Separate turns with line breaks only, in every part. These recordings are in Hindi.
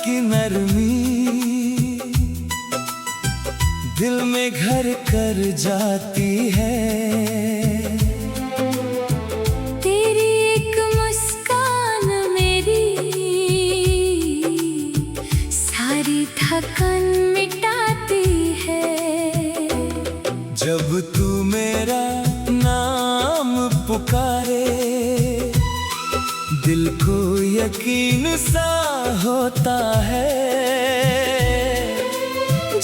की नरमी दिल में घर कर जाती है।
तेरी एक मुस्कान मेरी सारी थकान मिटाती है।
जब तू मेरा नाम पुकारे दिल को यकीन सा होता है।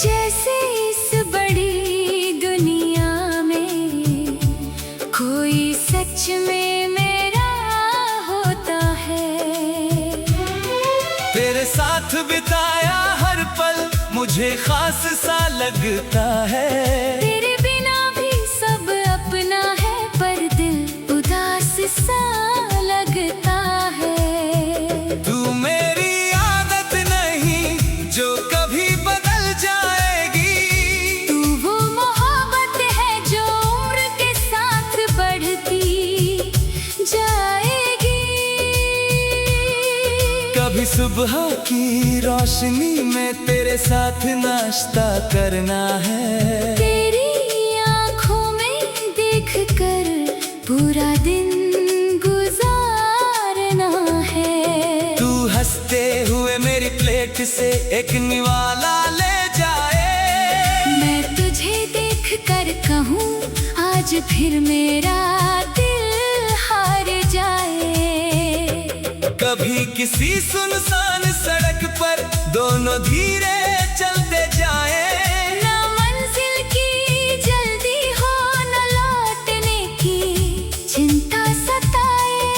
जैसे इस बड़ी दुनिया में कोई सच में मेरा होता है।
तेरे साथ बिताया हर पल मुझे खास सा लगता है।
तेरे बिना भी सब अपना है पर दिल उदास सा लगता है।
तू मेरी आदत नहीं जो कभी बदल जाएगी।
तू वो मोहब्बत है जो उम्र के साथ बढ़ती जाएगी।
कभी सुबह की रोशनी में तेरे साथ नाश्ता करना है।
तेरी आँखों में देखकर पूरा दिन गुजारना है।
तू हंसते हुए मेरी प्लेट से एक निवाला ले जाए।
मैं तुझे देखकर कहूँ आज फिर मेरा दिल हार जाए।
कभी किसी सुनसान सड़क पर दोनों धीरे चलते जाएं।
ना मंजिल की जल्दी हो न लौटने की चिंता सताए।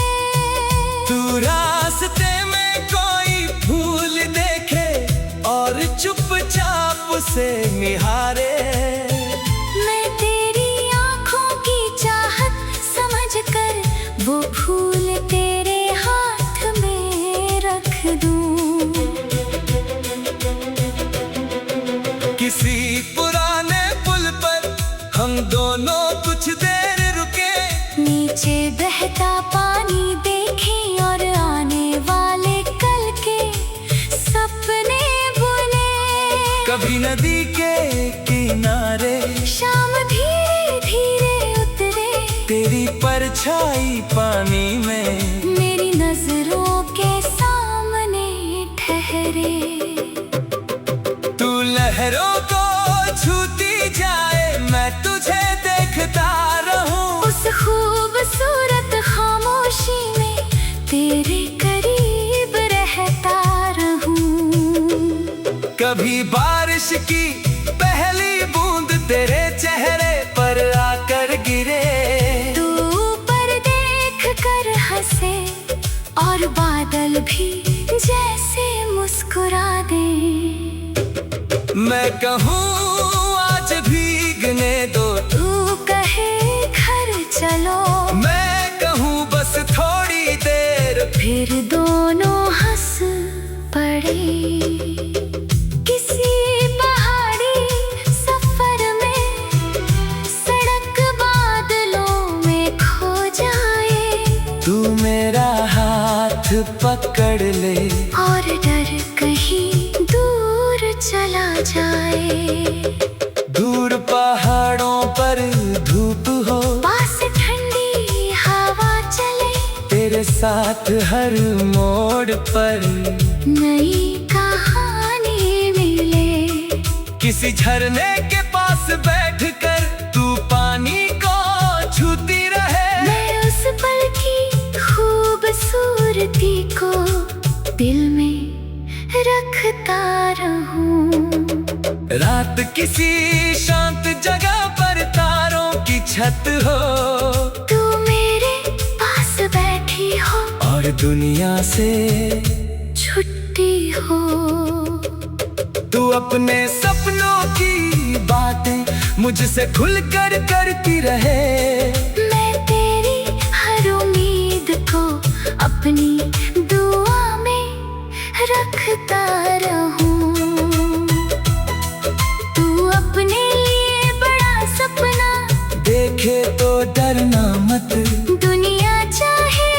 तू रास्ते में कोई फूल देखे और चुपचाप से निहारे।
मैं तेरी आँखों की चाहत समझकर वो फूल तेरे हाथ में रख दूं।
किसी पुराने पुल पर हम दोनों कुछ देर रुके।
नीचे बहता पानी देखें और आने वाले कल के सपने बुने।
कभी नदी के किनारे
शाम धीरे धीरे उतरे।
तेरी परछाई पानी में
मेरी नजरों के सामने ठहरे।
तू लहरों को छूती जाए मैं तुझे देखता रहूं।
उस खूबसूरत खामोशी में तेरे करीब रहता रहूं।
कभी बारिश की पहली बूंद तेरे चेहरे पर आकर गिरे।
तू ऊपर देख कर हंसे और बादल भी जैसे मुस्कुरा दे।
मैं कहूँ आज भीगने दो।
तू कहे घर चलो।
मैं कहूँ बस थोड़ी देर।
फिर दोनों हंस पड़े। किसी पहाड़ी सफर में सड़क बादलों में खो जाए।
तू मेरा हाथ पकड़ ले
और डर कहीं दूर चला जाए।
दूर पहाड़ों पर धूप हो
पास ठंडी हवा चले।
तेरे साथ हर मोड़ पर
नई कहानी मिले।
किसी झरने के पास बैठकर तू पानी को छूती रहे।
मैं उस पल की खूबसूरती को दिल में रखता रहूं।
रात किसी शांत जगह पर तारों की छत हो।
तू मेरे पास बैठी हो
और दुनिया से
छुट्टी हो।
तू अपने सपनों की बातें मुझसे खुलकर करती रहे।
मैं तेरी हर उम्मीद को अपनी दुआ में रखता रहूं। तू अपने लिए बड़ा सपना
देखे तो डरना मत।
दुनिया चाहे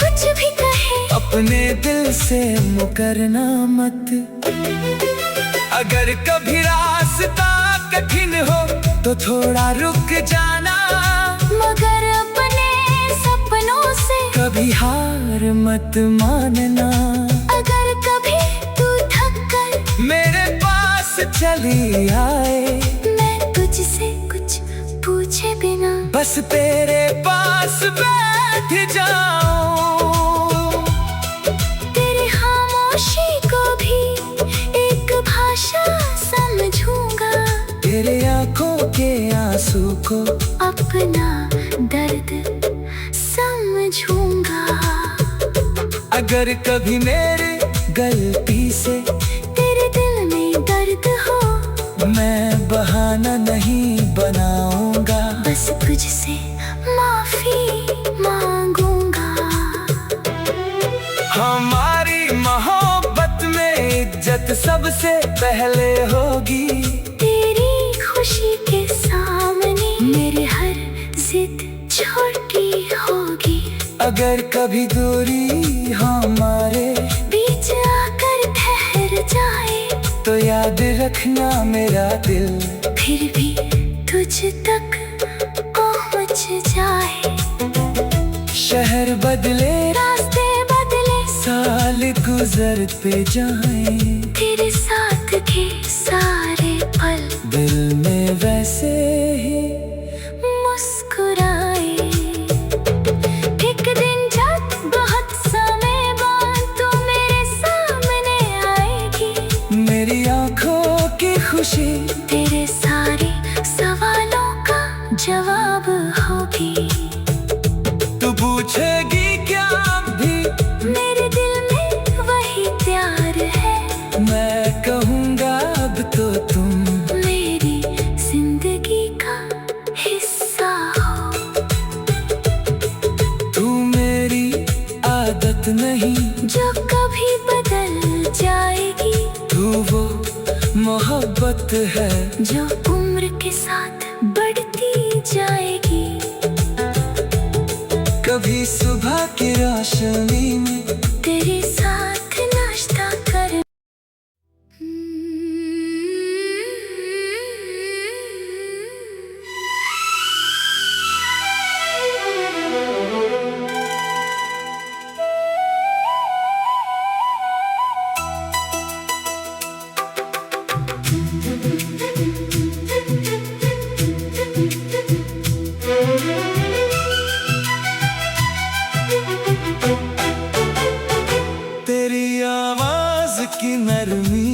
कुछ भी कहे।
अपने दिल से मुकरना मत। अगर कभी रास्ता कठिन हो तो थोड़ा रुक जाना,
मगर अपने सपनों से
कभी हार मत मानना।
अगर कभी तू थक कर
मेरे पास चली आए,
मैं तुझसे कुछ पूछे बिना
बस तेरे पास बैठ जाऊं।
तेरी खामोशी को भी एक भाषा समझूंगा,
तेरे आंखों के आंसू को
अपना दर्द समझूंगा।
अगर कभी मेरे गलती से
तेरे दिल में दर्द हो,
मैं बहाना नहीं बनाऊंगा,
बस तुझसे माफी मांगूंगा।
हमारी मोहब्बत में इज्जत सबसे पहले होगी,
तेरी खुशी के सामने मेरी हर जिद छोटी होगी।
अगर कभी दूरी हमारे
बीच आकर ठहर जाए,
तो याद रखना मेरा दिल
फिर भी तुझ तक पहुंच जाए।
शहर बदले
रास्ते बदले
साल गुजरते जाएं,
तेरे साथ के सारे पल
दिल में वैसे ही
मुस्कुराए। एक दिन जब बहुत समय बाद तू मेरे सामने आएगी,
मेरी आंखों की खुशी
तेरे सारे सवालों का जवाब होगी।
तू पूछेगी क्या भी,
मेरे दिल में वही प्यार है,
मैं कहूँगा अब तो तुम
मेरी जिंदगी का हिस्सा हो।
तू मेरी आदत नहीं,
जो कभी बदल जाएगी,
तू वो मोहब्बत है
जो उम्र के साथ बढ़ती जाएगी।
कभी सुबह की रोशनी में
तेरे साथ नाश्ता कर
तेरी आवाज की नरमी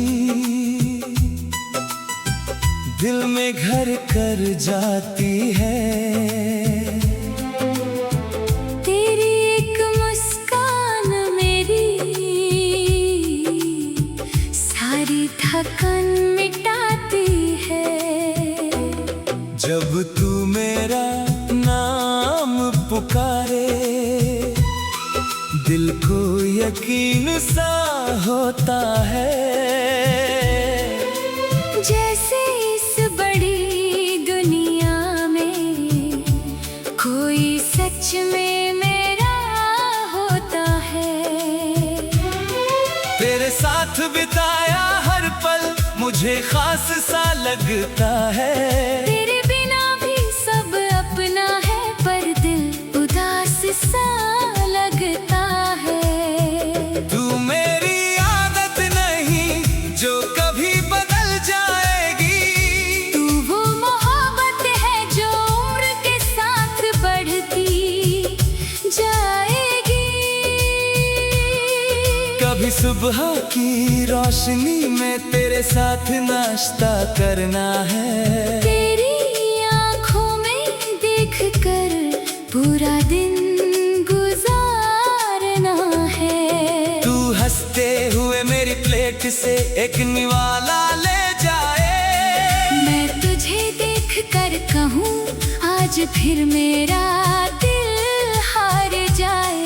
दिल में घर कर जाती है।
तेरी एक मुस्कान मेरी सारी थकन मिटाती है।
जब तू मेरा नाम पुकारे, दिल को यकीन सा होता है,
जैसे इस बड़ी दुनिया में कोई सच में मेरा होता है।
तेरे साथ बिताया हर पल मुझे खास सा लगता है।
तेरे बिना भी सब अपना है, पर दिल उदास सा लगता है।
तू मेरी आदत नहीं जो कभी बदल जाएगी,
तू वो मोहब्बत है जो उम्र के साथ बढ़ती जाएगी।
कभी सुबह की रोशनी में तेरे साथ नाश्ता करना है।
तेरी आँखों में देख कर पूरा दिन गुजारना है।
तू हंसते हुए मेरी प्लेट से एक निवाला ले जाए।
मैं तुझे देख कर कहूँ आज फिर मेरा दिल हार जाए।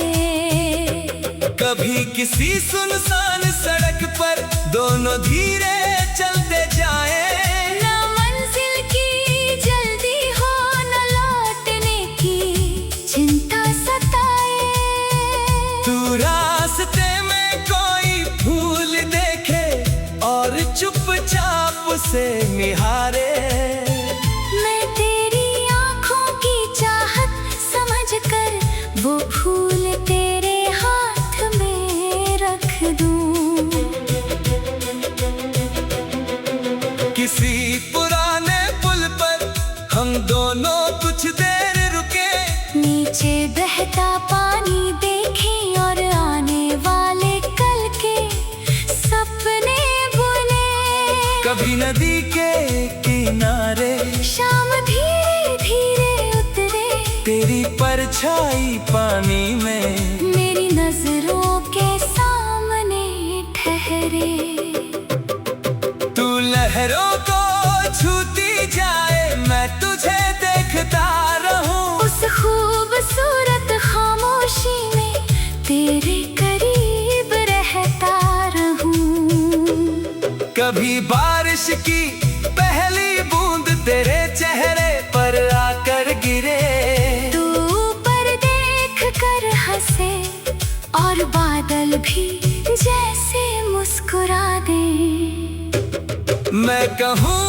कभी किसी सुनसान सड़क पर दोनों धीरे चलते जाएं,
ना मंजिल की जल्दी हो न लौटने की चिंता सताए।
तू रास्ते से निहारे।
मैं तेरी आंखों की चाहत समझकर वो फूल तेरे हाथ में रख दूं।
किसी पुराने पुल पर हम दोनों कुछ देर रुके,
नीचे बहता पानी देखें और आने वाले कल के सपने बुने।
कभी नदी के किनारे
शाम धीरे धीरे उतरे,
तेरी परछाई पानी में
मेरी नजरों के सामने ठहरे।
तू लहरों को छूती जाए, मैं तुझे देखता रहूं।
उस खूबसूरत खामोशी में तेरे करीब रहता रहूं।
कभी बारिश की पहली बूंद तेरे चेहरे पर आकर गिरे,
तू ऊपर देख कर हंसे और बादल भी जैसे मुस्कुरा दे।
मैं कहूँ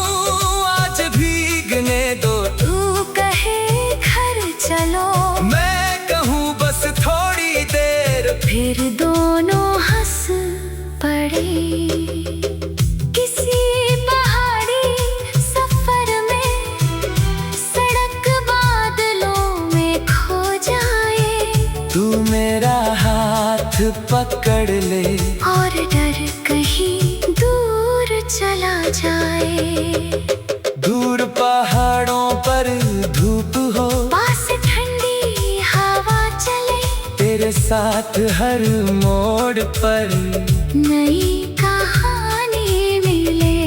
आज भीगने दो,
तू कहे घर चलो,
मैं कहूँ बस थोड़ी देर,
फिर दोनों हंस पड़े। किसी पहाड़ी सफर में सड़क बादलों में खो जाए,
तू मेरा हाथ पकड़ ले
और डर कहीं दूर चला जाए।
दूर पहाड़ों पर धूप हो,
पास ठंडी हवा चले,
तेरे साथ हर मोड़ पर
नई कहानी मिले।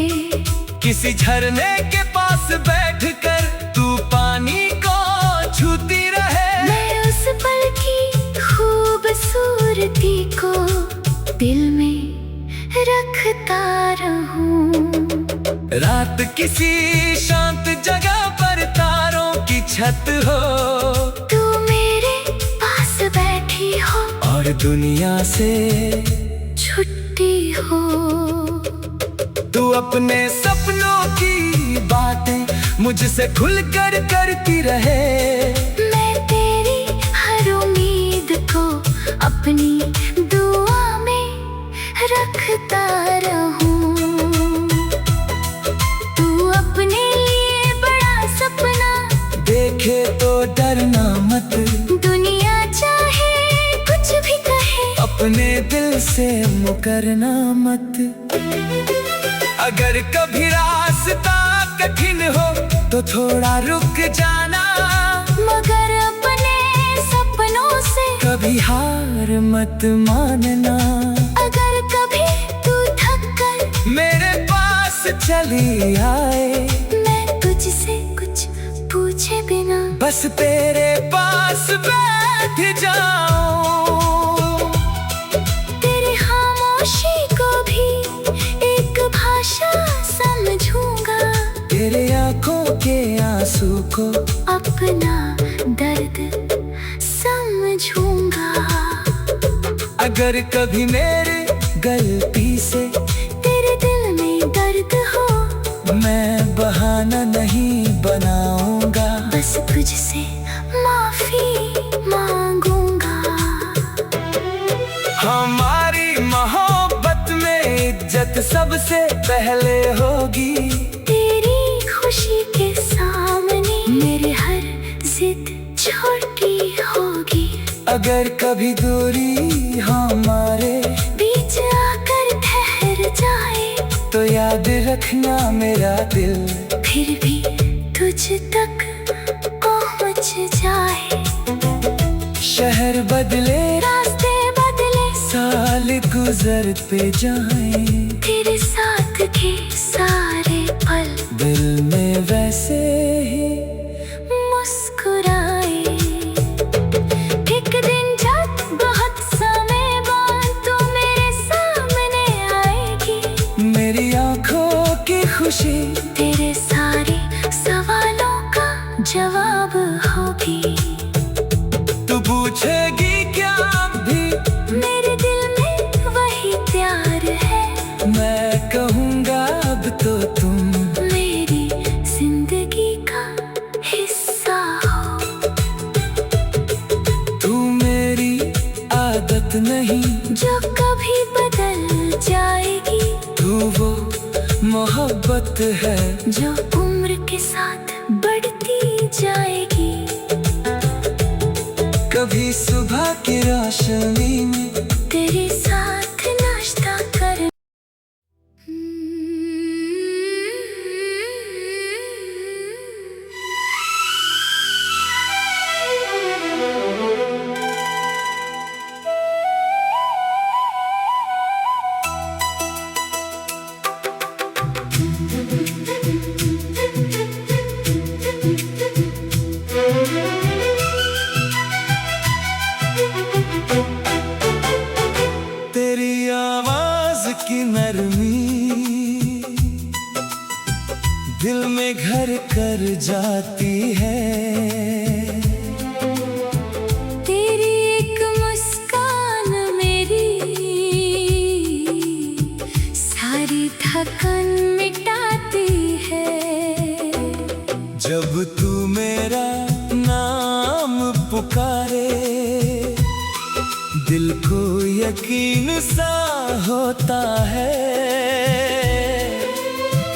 किसी झरने के पास बैठकर तू पानी को छूती रहे,
मैं उस पल की खूबसूरती को दिल में रखता रहूं।
रात किसी शांत जगह पर तारों की छत हो,
तू मेरे पास बैठी हो
और दुनिया से
छुट्टी हो।
तू अपने सपनों की बातें मुझसे खुलकर करती रहे,
मैं तेरी हर उम्मीद को अपनी दुआ में रखता रहूं। तू अपने लिए बड़ा सपना
देखे तो डरना मत,
दुनिया चाहे कुछ भी कहे,
अपने दिल से मुकरना मत। अगर कभी रास्ता कठिन हो तो थोड़ा रुक जाना,
मगर अपने सपनों से
कभी हार मत मानना।
अगर कभी तू थक कर
मेरे पास चली आए,
मैं तुझसे कुछ पूछे बिना
बस तेरे पास बैठ जाऊं।
तेरी खामोशी को भी एक भाषा समझूंगा,
तेरे आंखों के आंसू को
अपना दर्द समझूंगा।
अगर कभी मेरे गलती से
तेरे दिल में दर्द हो,
मैं बहाना नहीं बनाऊंगा,
बस तुझसे माफी मांगूंगा।
हमारी मोहब्बत में इज्जत सबसे पहले होगी,
तेरी खुशी के सामने मेरी हर जिद छोटी होगी।
अगर कभी दूरी हमारे
बीच आकर ठहर जाए,
तो याद रखना मेरा दिल
फिर भी तुझ तक पहुंच जाए।
शहर बदले
रास्ते बदले,
साल गुजरते जाएं,
तेरे साथ के सारे पल
दिल में वैसे ही
मुस्कुराए। एक दिन जब बहुत समय बाद तू मेरे सामने आएगी,
मेरी आंखों की खुशी
तेरे सारे सवालों का जवाब होगी।
तू पूछेगी क्या भी,
मेरे दिल में वही प्यार है।
मैं मोहब्बत है
जो उम्र के साथ बढ़ती जाएगी।
कभी सुबह की रोशनी में
तेरे साथ नाश्ता कर।
तेरी आवाज की नरमी दिल में घर कर जाती है।
तेरी एक मुस्कान मेरी सारी थकन मिटाती है।
जब तू मेरा नाम पुकारे दिल को यकीन सा होता है।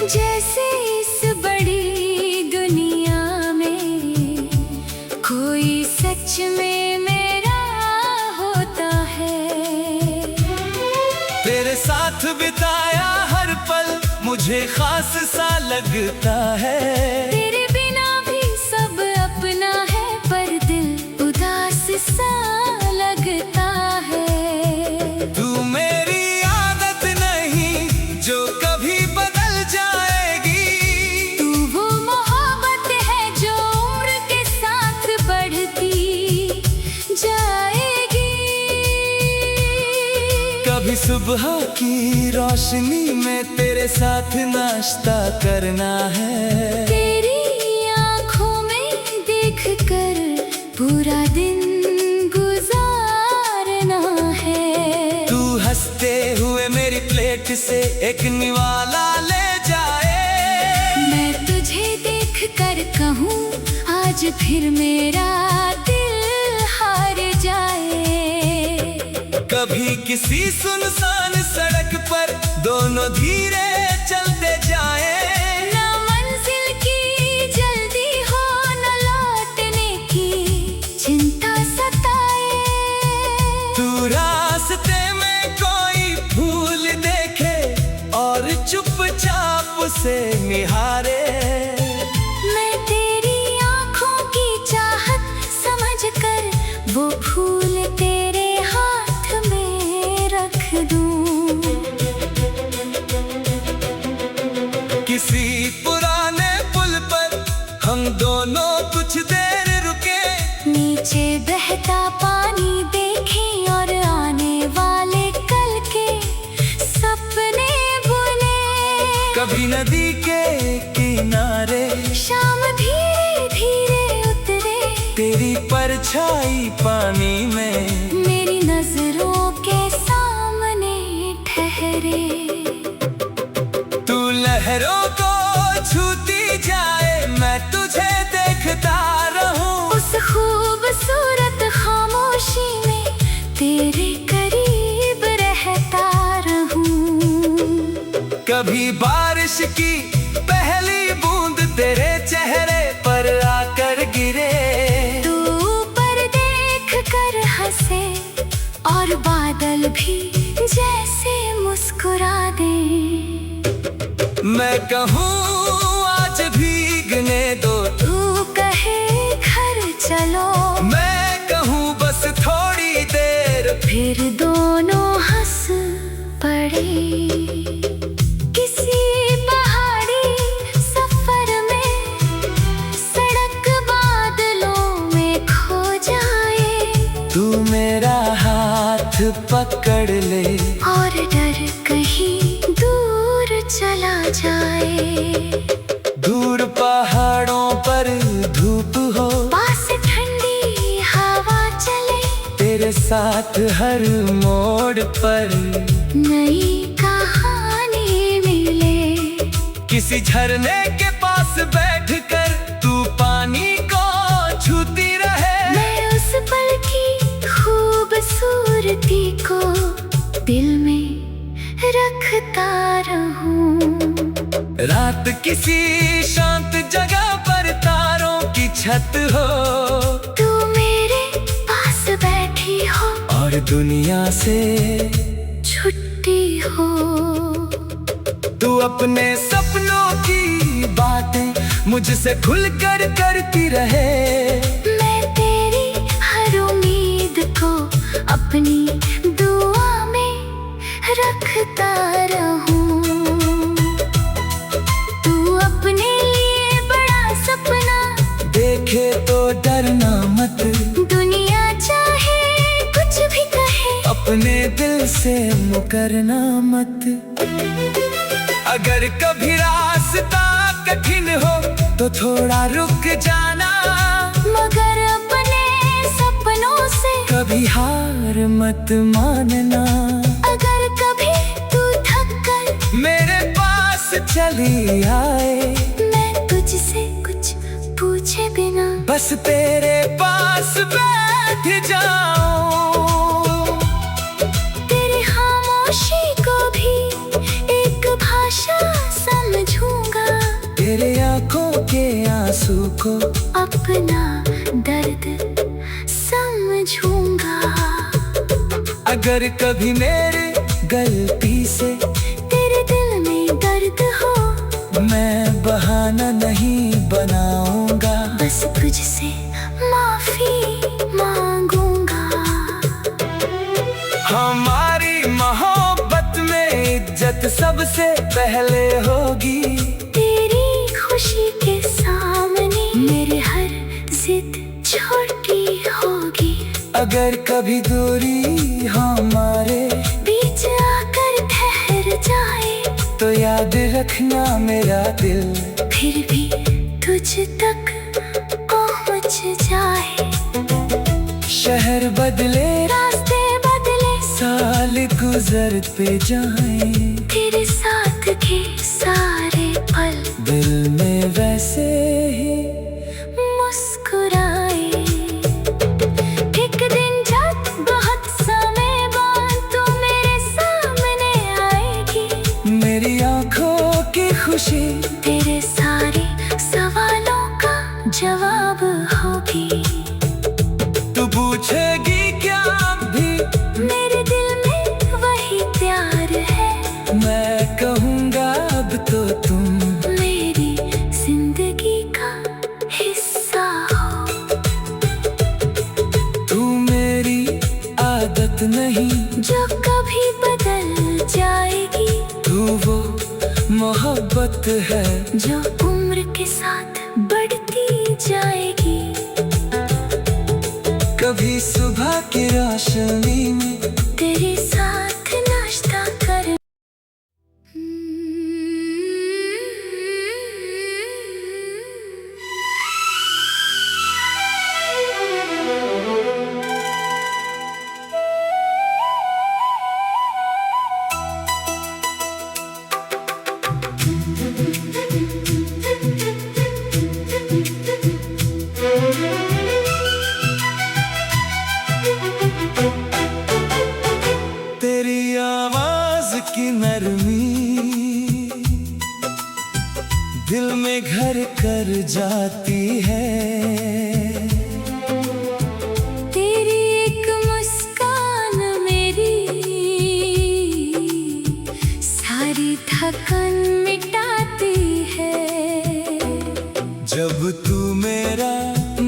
जैसे इस बड़ी दुनिया में कोई सच में मेरा होता है।
तेरे साथ बिताया हर पल मुझे खास सा लगता है।
तेरे बिना भी सब अपना है पर दिल उदास सा लगता है।
तू मेरी आदत नहीं जो कभी बदल जाएगी।
तू वो मोहब्बत है जो उम्र के साथ बढ़ती जाएगी।
कभी सुबह की रोशनी में तेरे साथ नाश्ता करना है।
तेरी आँखों में देख कर पूरा दिन गुजारना है।
तू हंसते हुए मेरी प्लेट से एक निवाला ले जाए।
मैं तुझे देख कर कहूँ आज फिर मेरा दिल हार जाए।
कभी किसी सुनसान सड़क पर दोनों धीरे चलते जाए।
ना मंजिल की जल्दी हो न लौटने की चिंता सताए।
तू रास्ते में कोई फूल देखे और चुपचाप से निहारे।
मैं तेरी आँखों की चाहत समझ कर वो फूल तेरे हाथ में रख दूं।
किसी पुराने पुल पर हम दोनों कुछ देर रुके।
नीचे बहता पानी देखें और आने वाले कल के सपने बुने।
कभी नदी के किनारे
शाम धीरे धीरे उतरे।
तेरी परछाई पानी में
मेरी नजरों के सामने ठहरे।
तू लहरों को छूती जाए मैं तुझे देखता रहूं।
उस खूबसूरत खामोशी में तेरे करीब रहता रहूं।
कभी बारिश की पहली बूंद तेरे चेहरे पर आकर गिरे।
तू ऊपर देख कर हंसे और बादल भी जैसे मुस्कुरा दे।
मैं कहूँ आज भीगने दो।
तू कहे घर चलो।
मैं कहूँ बस थोड़ी देर।
फिर दोनों हंस पड़े। किसी पहाड़ी सफर में सड़क बादलों में खो जाए।
तू मेरा हाथ पकड़ ले
और डर कहीं दूर चला जाए।
दूर पहाड़ों पर धूप हो
पास ठंडी हवा चले।
तेरे साथ हर मोड़ पर
नई कहानी मिले।
किसी झरने के पास बैठकर तू पानी को छूती रहे।
मैं उस पल की खूबसूरती को दिल में रखता रहूं।
रात किसी शांत जगह पर तारों की छत हो,
तू मेरे पास बैठी हो
और दुनिया से
छुट्टी हो।
तू अपने सपनों की बातें मुझसे खुलकर करती रहे।
मैं तेरी हर उम्मीद को अपनी दुआ में रखता रहूं। तू अपने लिए बड़ा सपना
देखे तो डरना मत,
दुनिया चाहे कुछ भी कहे,
अपने दिल से मुकरना मत। अगर कभी रास्ता कठिन हो तो थोड़ा रुक जाना,
मगर अपने सपनों से
कभी हार मत मानना।
अगर कभी तू थक कर
मेरे पास चली आए,
मैं तुझसे कुछ पूछे बिना
बस तेरे पास बैठ जाऊं।
तेरी खामोशी को भी एक भाषा समझूंगा,
तेरे आंखों के आंसू को
अपना दर्द समझूंगा।
अगर कभी मेरे गलती से
तेरे दिल में दर्द हो,
मैं बहाना नहीं बनाऊंगा,
बस तुझसे माफी मांगूंगा।
हमारी मोहब्बत में इज्जत सबसे पहले होगी,
तेरी खुशी के सामने मेरी हर जिद छोटी होगी।
अगर कभी दूरी हमारे
बीच आकर ठहर जाए,
तो याद रखना मेरा दिल
फिर भी तुझ तक पहुंच जाए।
शहर बदले
रास्ते बदले
साल गुजरते जाएं,
तेरे साथ के सारे पल
दिल में वैसे ही
मुस्कुराए। एक दिन जब बहुत समय बाद तू मेरे सामने आएगी,
मेरी आंखों की खुशी
तेरे सारे सवालों का जवाब होगी।
तू पूछेगी क्या भी,
मेरे दिल में वही प्यार है,
मैं कहूँगा अब तो तुम
मेरी जिंदगी का हिस्सा हो।
तू मेरी आदत नहीं,
जो कभी बदल जाएगी,
तू वो मोहब्बत है
जो उम्र के साथ बढ़ती जाएगी।
कभी सुबह की रोशनी में
तेरे साथ नाश्ता कर
तेरी आवाज की नरमी दिल में घर कर जाती है।
तेरी एक मुस्कान मेरी सारी थकन मिटाती है।
जब तू मेरा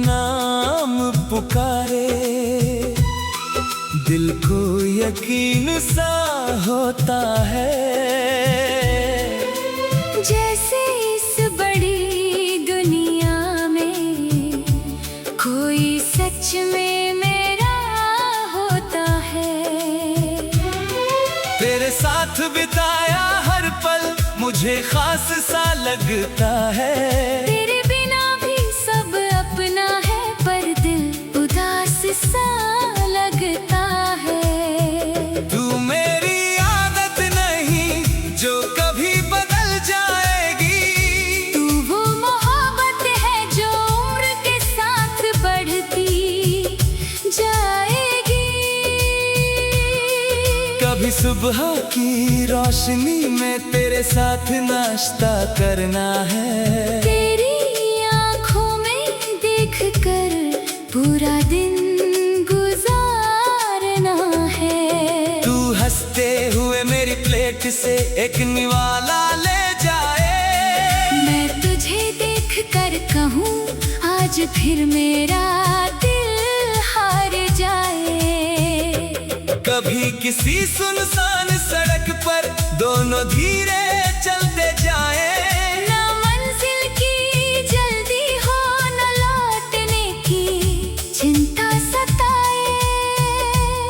नाम पुकारे, दिल को यकीन सा होता है,
जैसे इस बड़ी दुनिया में कोई सच में मेरा होता है।
तेरे साथ बिताया हर पल मुझे खास सा लगता है।
तेरे बिना भी सब अपना है, पर दिल उदास सा लगता है।
तू मेरी आदत नहीं जो कभी बदल जाएगी,
तू वो मोहब्बत है जो उम्र के साथ बढ़ती जाएगी।
कभी सुबह की रोशनी में तेरे साथ नाश्ता करना है।
तेरी आँखों में देख कर पूरा दिन गुजारना है।
तू हंसते हुए मेरी प्लेट से एक निवाला ले जाए।
मैं तुझे देख कर कहूँ आज फिर मेरा दिल हार जाए।
कभी किसी सुनसान सड़क पर दोनों धीरे चलते जाएं।
ना मंजिल की जल्दी हो न लौटने की चिंता सताए।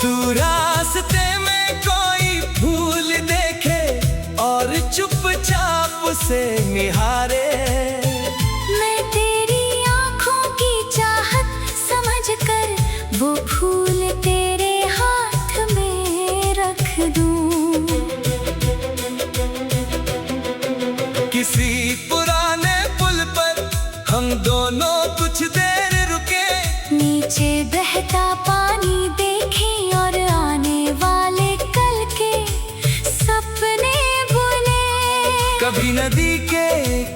तू रास्ते में कोई फूल देखे और चुपचाप से निहारे।
मैं तेरी आँखों की चाहत समझ कर वो फूल तेरे हाथ में रख दूं।
किसी पुराने पुल पर हम दोनों कुछ देर रुके।
नीचे बहता पानी देखें और आने वाले कल के सपने बुने।
कभी नदी के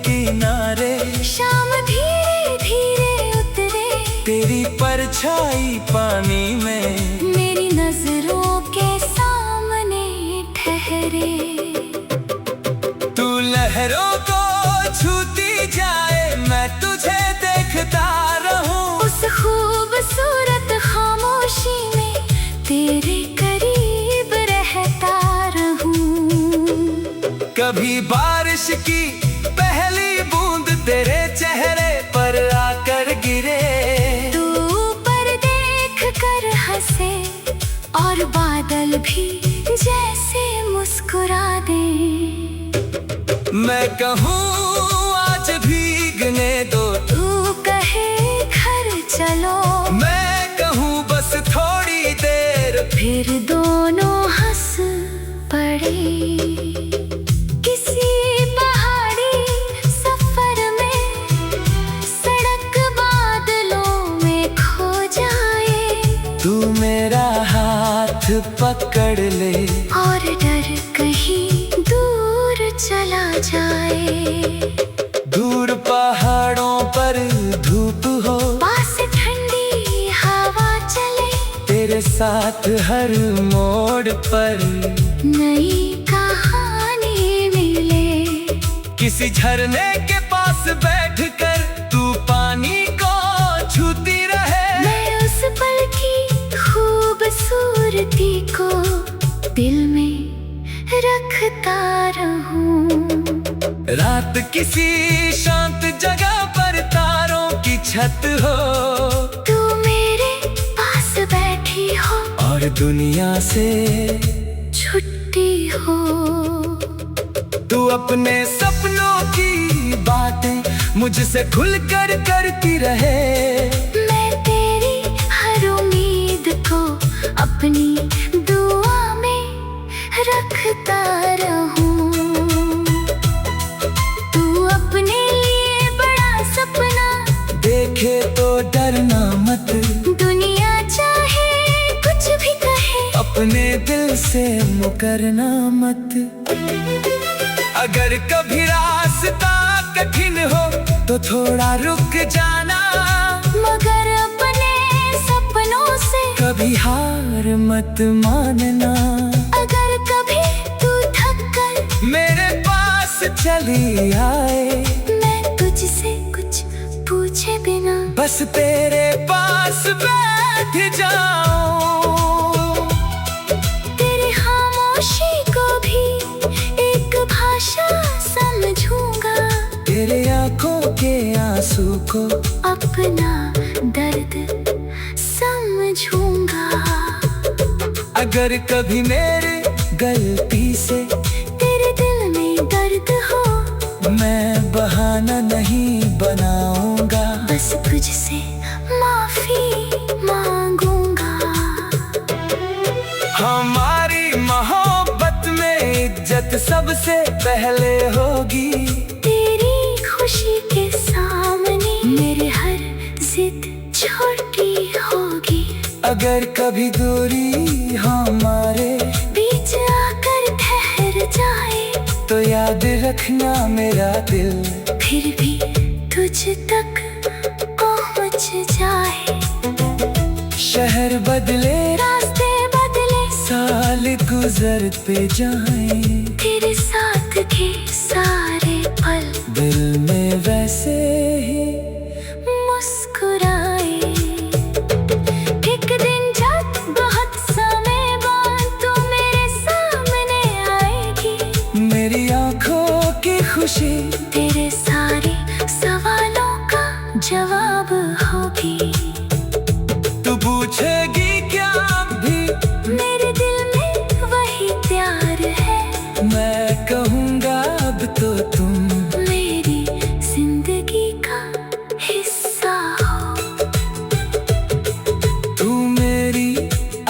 किनारे
शाम धीरे धीरे उतरे।
तेरी परछाई पानी में
मेरी नजरों के सामने ठहरे।
तू लहरों को छूती जाए मैं तुझे देखता रहूं।
उस खूबसूरत खामोशी में तेरे करीब रहता रहूं।
कभी बारिश की पहली बूंद तेरे चेहरे पर आकर गिरे।
तू ऊपर देख कर हंसे और बादल भी जैसे मुस्कुरा दे।
मैं कहूँ आज भीगने दो।
तू कहे घर चलो।
मैं कहूँ बस थोड़ी देर।
फिर दोनों हंस पड़े। किसी पहाड़ी सफर में सड़क बादलों में खो जाए।
तू मेरा हाथ पकड़ ले
और डर कहीं दूर चला जाए।
दूर पहाड़ों पर धूप हो
पास ठंडी हवा चले।
तेरे साथ हर मोड़ पर
नई कहानी मिले।
किसी झरने के पास बैठकर तू पानी को छूती रहे।
मैं उस पल की खूबसूरती को दिल में रखता रहूं।
रात किसी शांत जगह पर तारों की छत हो।
तू मेरे पास बैठी हो
और दुनिया से
छुट्टी हो।
तू अपने सपनों की बातें मुझसे खुलकर करती रहे।
मैं तेरी हर उम्मीद को अपनी दुआ में रखता रहूं। तू अपने लिए बड़ा सपना
देखे तो डरना मत।
दुनिया चाहे कुछ भी कहे
अपने दिल से मुकरना मत। अगर कभी रास्ता कठिन हो तो थोड़ा रुक जाना।
मगर अपने सपनों से
कभी हार मत मानना।
अगर कभी तू थक कर
मेरे पास चली आए।
मैं तुझसे कुछ पूछे बिना
बस तेरे पास बैठ जाऊं।
तेरी खामोशी को भी एक भाषा समझूंगा।
तेरे आंखों के आंसू को
अपना दर्द समझूंगा।
अगर कभी मेरे गलती से
तेरे दिल में दर्द हो
मैं बहाना नहीं बनाऊंगा।
बस तुझसे माफी मांगूंगा।
हमारी मोहब्बत में इज्जत सबसे पहले होगी।
तेरी खुशी के सामने मेरी हर जिद छोटी होगी।
अगर कभी दूरी हमारे
बीच
याद रखना मेरा दिल,
फिर भी तुझ तक पहुँच जाए।
शहर बदले,
रास्ते बदले,
साल गुजरते जाएं,
तेरे साथ के सारे पल
दिल में वैसे ही
मुस्कुराए। एक दिन जब बहुत समय बाद तू मेरे सामने आएगी,
मेरी आंखों की खुशी
तेरे सारे सवालों का जवाब होगी।
तू पूछेगी क्या भी,
मेरे दिल में वही प्यार है।
मैं कहूँगा अब तो तुम
मेरी जिंदगी का हिस्सा हो।
तू मेरी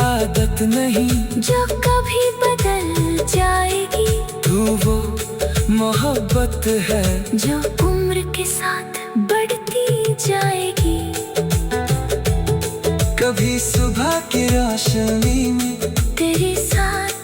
आदत नहीं,
जो कभी बदल जाएगी,
तू वो मोहब्बत है
जो उम्र के साथ बढ़ती जाएगी।
कभी सुबह की रोशनी में
तेरे साथ